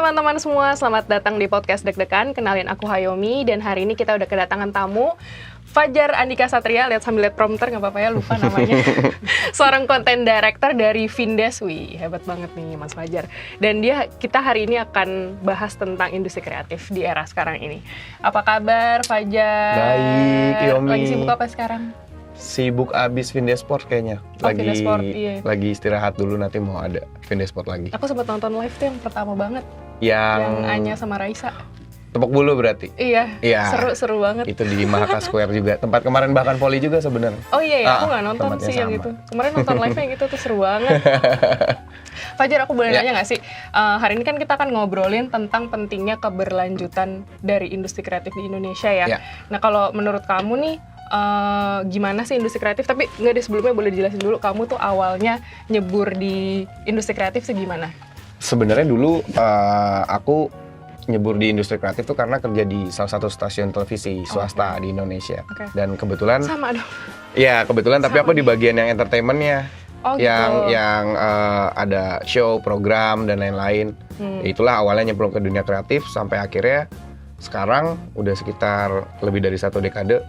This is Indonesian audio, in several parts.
teman-teman semua, selamat datang di podcast Deg-Degan. Kenalin aku Hayomi, dan hari ini kita udah kedatangan tamu Fajar Andika Satria. Sambil lihat prompter, nggak apa-apa ya, lupa namanya. Seorang content director dari Findes. Wih, hebat banget nih Mas Fajar. Dan kita hari ini akan bahas tentang industri kreatif di era sekarang ini. Apa kabar Fajar? Baik, Yomi. Lagi sibuk apa sekarang? Sibuk abis Findesport kayaknya. Findesport, iya. Lagi istirahat dulu, nanti mau ada Findesport lagi. Aku sempat nonton live tuh yang pertama banget. Yang Anya sama Raisa. Tepuk bulu berarti? Iya, seru banget. Itu di Mahaka Square juga. Tempat kemarin bahkan Poli juga sebenarnya. Oh iya ya, aku nggak nonton sih sama. Yang itu. Kemarin nonton live yang itu tuh seru banget. Fajar, aku boleh nanya nggak sih? Hari ini kan kita akan ngobrolin tentang pentingnya keberlanjutan dari industri kreatif di Indonesia ya. Nah, kalau menurut kamu nih, gimana sih industri kreatif? Tapi nggak deh, sebelumnya boleh dijelasin dulu, kamu tuh awalnya nyebur di industri kreatif segimana? Sebenarnya dulu aku nyebur di industri kreatif tuh karena kerja di salah satu stasiun televisi swasta di Indonesia. Dan kebetulan sama dong. Iya, kebetulan tapi aku di bagian yang entertainment-nya. Gitu. Yang ada show, program dan lain-lain. Itulah awalnya nyemplung ke dunia kreatif sampai akhirnya sekarang udah sekitar lebih dari 1 dekade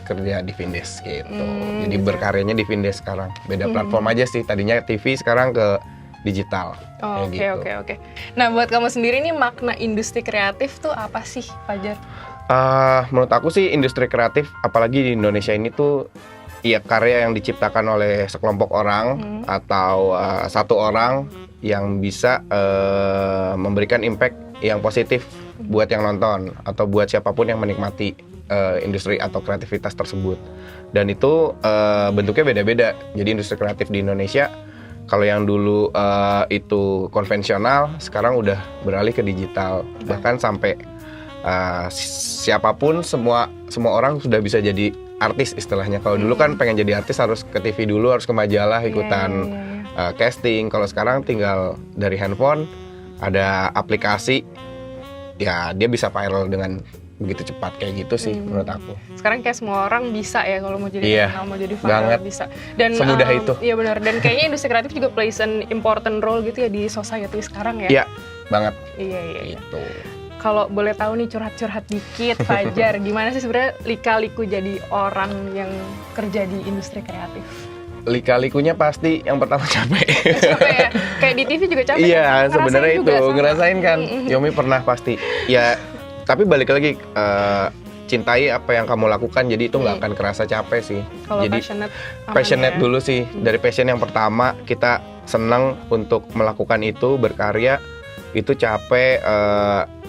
kerja di Findes gitu. Jadi berkaryanya di Findes sekarang. Beda platform aja sih. Tadinya TV, sekarang ke digital. Oke. Nah, buat kamu sendiri nih, makna industri kreatif tuh apa sih, Fajar? Menurut aku sih industri kreatif, apalagi di Indonesia ini tuh, ya karya yang diciptakan oleh sekelompok orang atau satu orang yang bisa memberikan impact yang positif buat yang nonton atau buat siapapun yang menikmati industri atau kreativitas tersebut. Dan itu bentuknya beda-beda. Jadi industri kreatif di Indonesia, kalau yang dulu itu konvensional, sekarang udah beralih ke digital. Bahkan sampai siapapun, semua orang sudah bisa jadi artis istilahnya. Kalau dulu kan pengen jadi artis harus ke TV dulu, harus ke majalah, ikutan casting. Kalau sekarang tinggal dari handphone, ada aplikasi, ya dia bisa viral dengan begitu cepat, kayak gitu sih menurut aku. Sekarang kayak semua orang bisa ya, kalau mau jadi terkenal, mau jadi viral banget. Bisa. Dan semudah itu. Iya benar. Dan kayaknya industri kreatif juga plays an important role gitu ya di society sekarang ya. Iya, banget. Iya. Gitu. Kalau boleh tahu nih, curhat-curhat dikit Fajar, gimana sih sebenarnya lika-liku jadi orang yang kerja di industri kreatif? Lika-likunya pasti yang pertama capek. Capek ya? Kayak di TV juga capek. Iya, sebenarnya itu ngerasain kan. Yomi pernah pasti. Ya, tapi balik lagi, cintai apa yang kamu lakukan, jadi itu nggak akan kerasa capek sih. Kalau jadi passionate dulu sih. Dari passion yang pertama, kita senang untuk melakukan itu, berkarya. Itu capek,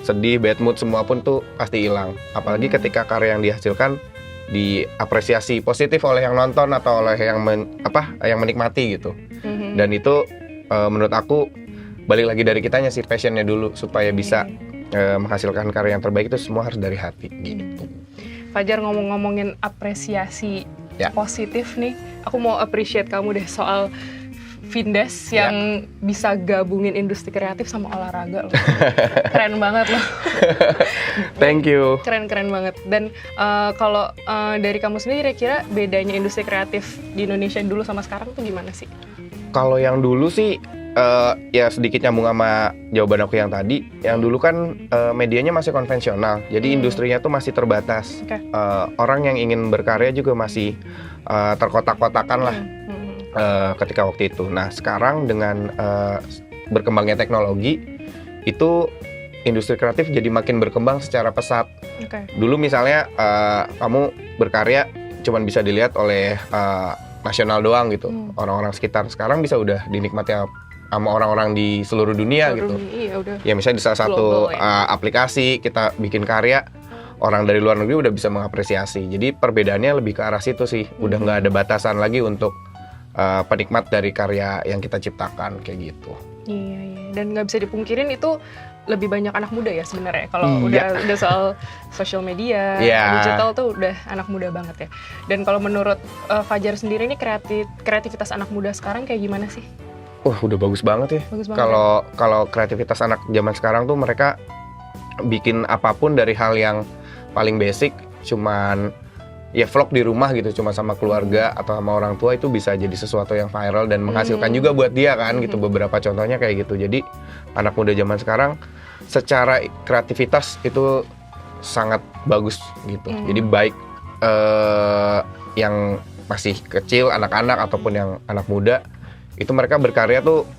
sedih, bad mood, semua pun tuh pasti hilang. Apalagi ketika karya yang dihasilkan diapresiasi positif oleh yang nonton atau oleh yang menikmati gitu. Dan itu menurut aku balik lagi dari kitanya sih, passionnya dulu, supaya bisa menghasilkan karya yang terbaik. Itu semua harus dari hati gitu. Fajar, ngomongin apresiasi positif nih, aku mau appreciate kamu deh soal Findes yang bisa gabungin industri kreatif sama olahraga loh. Keren banget loh. Thank you. Keren banget. Dan kalau dari kamu sendiri, kira bedanya industri kreatif di Indonesia dulu sama sekarang tuh gimana sih? Kalau yang dulu sih, ya sedikit nyambung sama jawaban aku yang tadi. Yang dulu kan medianya masih konvensional, jadi industrinya tuh masih terbatas. Orang yang ingin berkarya juga masih terkotak-kotakan lah. Ketika waktu itu. Nah, sekarang dengan berkembangnya teknologi, itu industri kreatif jadi makin berkembang secara pesat. Dulu misalnya kamu berkarya cuman bisa dilihat oleh nasional doang gitu, orang-orang sekitar. Sekarang bisa udah dinikmati sama orang-orang di seluruh dunia gitu. Ya misalnya di salah satu aplikasi kita bikin karya, orang dari luar negeri udah bisa mengapresiasi. Jadi perbedaannya lebih ke arah situ sih. Udah nggak ada batasan lagi untuk penikmat dari karya yang kita ciptakan, kayak gitu. Iya. Dan nggak bisa dipungkirin itu lebih banyak anak muda ya sebenarnya. Kalau udah soal social media, digital tuh udah anak muda banget ya. Dan kalau menurut Fajar sendiri ini kreativitas anak muda sekarang kayak gimana sih? Udah bagus banget ya. Kalau kreativitas anak zaman sekarang tuh, mereka bikin apapun dari hal yang paling basic, cuman ya vlog di rumah gitu, cuma sama keluarga atau sama orang tua, itu bisa jadi sesuatu yang viral dan menghasilkan juga buat dia kan gitu. Beberapa contohnya kayak gitu. Jadi anak muda zaman sekarang secara kreativitas itu sangat bagus gitu. Jadi baik yang masih kecil, anak-anak ataupun yang anak muda, itu mereka berkarya tuh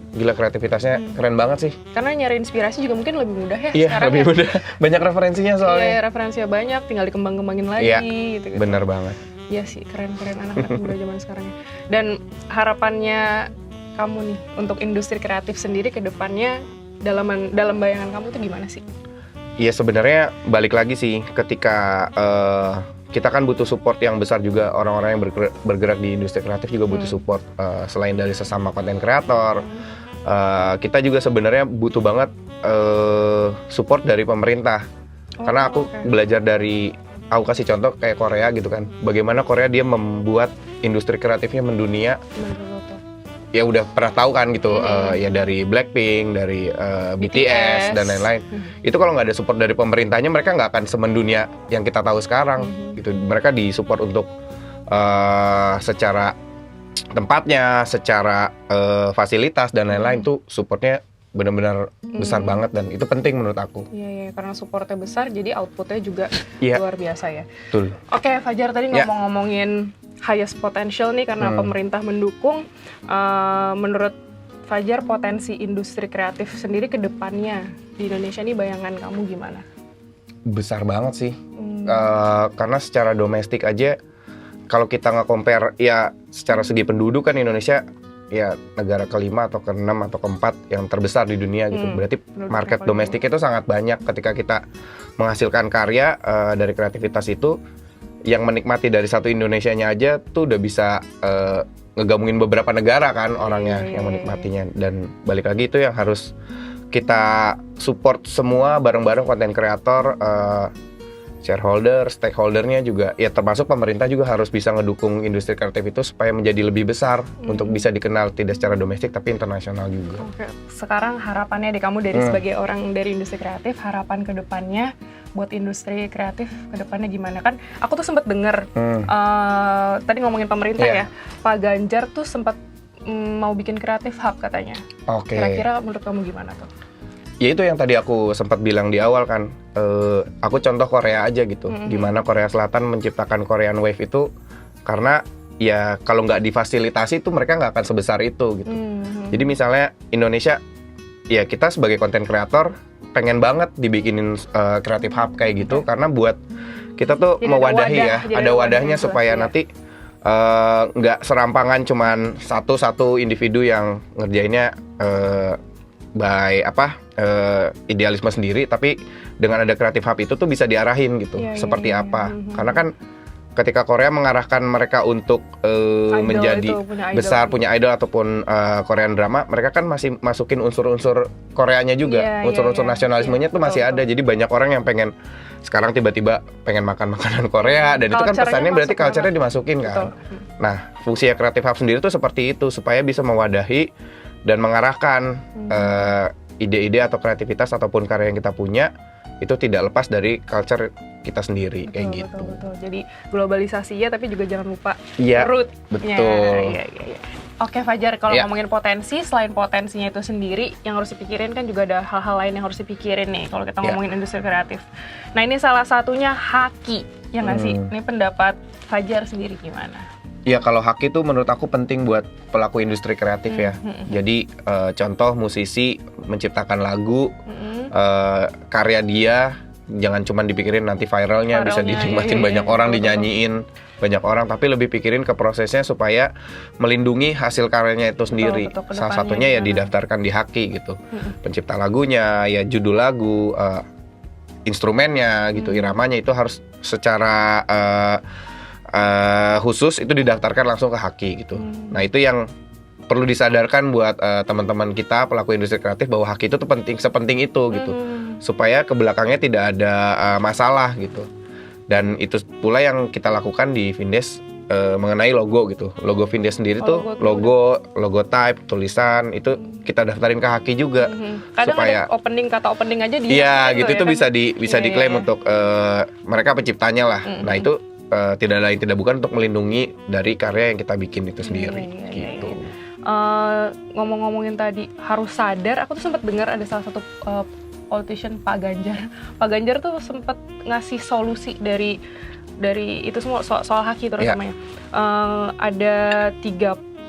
gila, kreativitasnya keren banget sih. Karena nyari inspirasi juga mungkin lebih mudah ya Iya, sekarang lebih mudah. Banyak referensinya soalnya. Iya, referensinya banyak, tinggal dikembang-kembangin lagi Iya, gitu. bener banget. Iya sih, keren-keren anak-anak muda zaman sekarang ya. Dan harapannya kamu nih untuk industri kreatif sendiri ke depannya dalam bayangan kamu tuh gimana sih? Iya, sebenarnya balik lagi sih ketika kita kan butuh support yang besar juga, orang-orang yang bergerak di industri kreatif juga butuh support, selain dari sesama konten kreator. Kita juga sebenarnya butuh banget support dari pemerintah. Karena aku belajar dari, aku kasih contoh kayak Korea gitu kan, bagaimana Korea dia membuat industri kreatifnya mendunia. Ya udah pernah tahu kan gitu, ya dari Blackpink, dari BTS dan lain-lain. Itu kalau nggak ada support dari pemerintahnya, mereka nggak akan semendunia yang kita tahu sekarang gitu. Mereka disupport untuk secara tempatnya, secara fasilitas dan lain-lain, tuh supportnya benar-benar besar banget, dan itu penting menurut aku. Iya, karena supportnya besar jadi outputnya juga luar biasa ya. Betul. Oke, Fajar, tadi ngomong-ngomongin highest potential nih karena pemerintah mendukung. Menurut Fajar, potensi industri kreatif sendiri ke depannya di Indonesia nih bayangan kamu gimana? Besar banget sih. Karena secara domestik aja, kalau kita nge-compare ya secara segi penduduk kan Indonesia ya negara kelima atau keenam atau keempat yang terbesar di dunia gitu. Berarti market domestik itu sangat banyak. Ketika kita menghasilkan karya dari kreativitas itu, yang menikmati dari satu Indonesianya aja tuh udah bisa ngegabungin beberapa negara kan orangnya yang menikmatinya. Dan balik lagi itu yang harus kita support semua bareng-bareng, konten kreator, shareholder, stakeholdernya juga, ya termasuk pemerintah juga harus bisa ngedukung industri kreatif itu supaya menjadi lebih besar untuk bisa dikenal tidak secara domestik tapi internasional juga. Oke. Sekarang harapannya di kamu dari sebagai orang dari industri kreatif, harapan ke depannya buat industri kreatif ke depannya gimana? Kan aku tuh sempat dengar tadi ngomongin pemerintah ya, Pak Ganjar tuh sempat mau bikin kreatif hub katanya. Kira-kira menurut kamu gimana tuh? Ya itu yang tadi aku sempat bilang di awal kan, aku contoh Korea aja gitu, gimana Korea Selatan menciptakan Korean Wave itu karena ya kalau nggak difasilitasi itu mereka nggak akan sebesar itu gitu. Jadi misalnya Indonesia, ya kita sebagai konten kreator pengen banget dibikinin creative hub kayak gitu, karena buat kita tuh jadi mewadahi ada wadahnya supaya nanti nggak serampangan cuman satu individu yang ngerjainnya by idealisme sendiri, tapi dengan ada creative hub itu tuh bisa diarahin gitu, seperti apa. Karena kan ketika Korea mengarahkan mereka untuk menjadi besar, punya idol ataupun Korean drama, mereka kan masih masukin unsur-unsur Koreanya juga, unsur-unsur nasionalismenya tuh masih ada. Jadi banyak orang yang pengen sekarang tiba-tiba pengen makan makanan Korea, dan itu kan pesannya berarti culture-nya dimasukin kan. Nah, fungsi creative hub sendiri tuh seperti itu, supaya bisa mewadahi dan mengarahkan ide-ide atau kreativitas ataupun karya yang kita punya itu tidak lepas dari culture kita sendiri, kayak gitu. Betul. Jadi globalisasi ya, tapi juga jangan lupa rootnya. Betul. Iya. Oke, Fajar, kalau ngomongin potensi, selain potensinya itu sendiri, yang harus dipikirin kan juga ada hal-hal lain yang harus dipikirin nih kalau kita ngomongin industri kreatif. Nah, ini salah satunya haki, ya nggak sih? Ini pendapat Fajar sendiri gimana? Ya, kalau haki itu menurut aku penting buat pelaku industri kreatif ya. Jadi contoh musisi menciptakan lagu, karya dia jangan cuma dipikirin nanti viralnya bisa dinikmatin banyak orang, dinyanyiin banyak orang, tapi lebih pikirin ke prosesnya supaya melindungi hasil karyanya itu sendiri. Salah satunya ya didaftarkan di haki gitu. Pencipta lagunya, ya judul lagu, instrumennya gitu, iramanya itu harus secara khusus itu didaftarkan langsung ke haki gitu. Nah, itu yang perlu disadarkan buat teman-teman kita pelaku industri kreatif, bahwa haki itu tuh sepenting itu gitu, supaya ke belakangnya tidak ada masalah gitu. Dan itu pula yang kita lakukan di Vindes mengenai logo gitu. Logo Vindes sendiri tuh logo type, tulisan itu kita daftarin ke haki juga. Kadang supaya ada kata opening aja di gitu itu ya kan? bisa diklaim untuk mereka penciptanya lah. Nah, itu tidak lain tidak bukan untuk melindungi dari karya yang kita bikin itu sendiri gitu. Ngomong-ngomongin tadi harus sadar, aku tuh sempat dengar ada salah satu politician Pak Ganjar. Pak Ganjar tuh sempat ngasih solusi dari itu semua soal haki terutamanya. Ada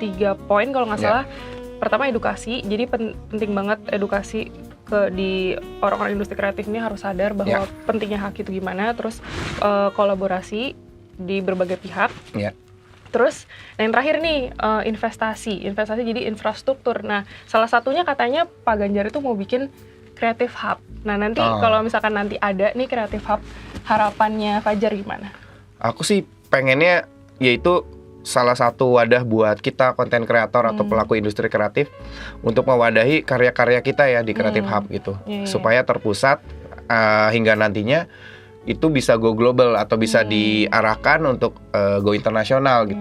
tiga poin kalau nggak salah. Pertama edukasi, jadi penting banget edukasi di orang-orang industri kreatif ini harus sadar bahwa pentingnya haki itu gimana. Terus kolaborasi di berbagai pihak. Terus yang terakhir nih investasi jadi infrastruktur. Nah salah satunya katanya Pak Ganjar itu mau bikin Creative Hub. Nah nanti kalau misalkan nanti ada nih Creative Hub, harapannya Fajar gimana? Aku sih pengennya yaitu salah satu wadah buat kita konten kreator atau pelaku industri kreatif untuk mewadahi karya-karya kita ya di Creative Hub gitu, supaya terpusat hingga nantinya itu bisa go global atau bisa diarahkan untuk go internasional gitu.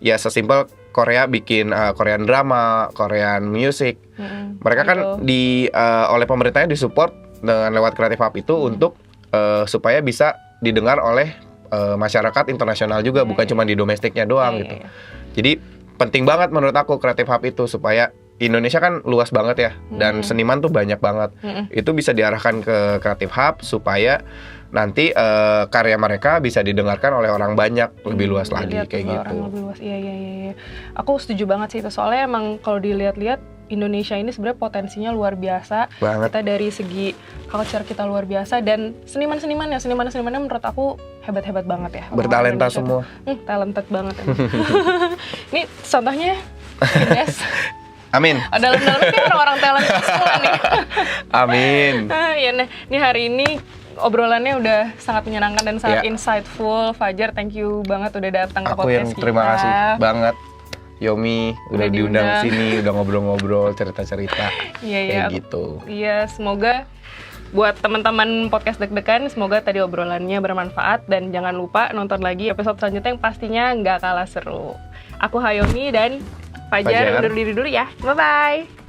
Ya sesimpel Korea bikin Korean drama, Korean music. Mereka kan oleh pemerintahnya disupport dengan lewat Creative Hub itu untuk supaya bisa didengar oleh masyarakat internasional juga, bukan cuma di domestiknya doang gitu. Jadi penting banget menurut aku Creative Hub itu, supaya Indonesia kan luas banget ya, dan seniman tuh banyak banget. Itu bisa diarahkan ke Creative Hub supaya nanti karya mereka bisa didengarkan oleh orang banyak, lebih luas lagi kayak gitu. Orang lebih luas. Iya. Aku setuju banget sih itu. Soalnya emang kalau dilihat-lihat Indonesia ini sebenarnya potensinya luar biasa banget. Kita dari segi culture kita luar biasa, dan seniman-senimannya menurut aku hebat-hebat banget ya. Bertalenta semua. Talented banget. Ini contohnya Ines. Amin. Dalam-dalamnya kayak orang-orang talent semua nih. Amin. Ya, nah, ini hari ini obrolannya udah sangat menyenangkan dan sangat insightful. Fajar, thank you banget udah datang ke podcast kita. Aku yang terima kasih banget. Yomi udah diundang sini, udah ngobrol-ngobrol, cerita-cerita kayak gitu. Iya, semoga buat teman-teman podcast deg-degan, semoga tadi obrolannya bermanfaat, dan jangan lupa nonton lagi episode selanjutnya yang pastinya nggak kalah seru. Aku Hayomi dan Fajar undur diri dulu ya. Bye-bye.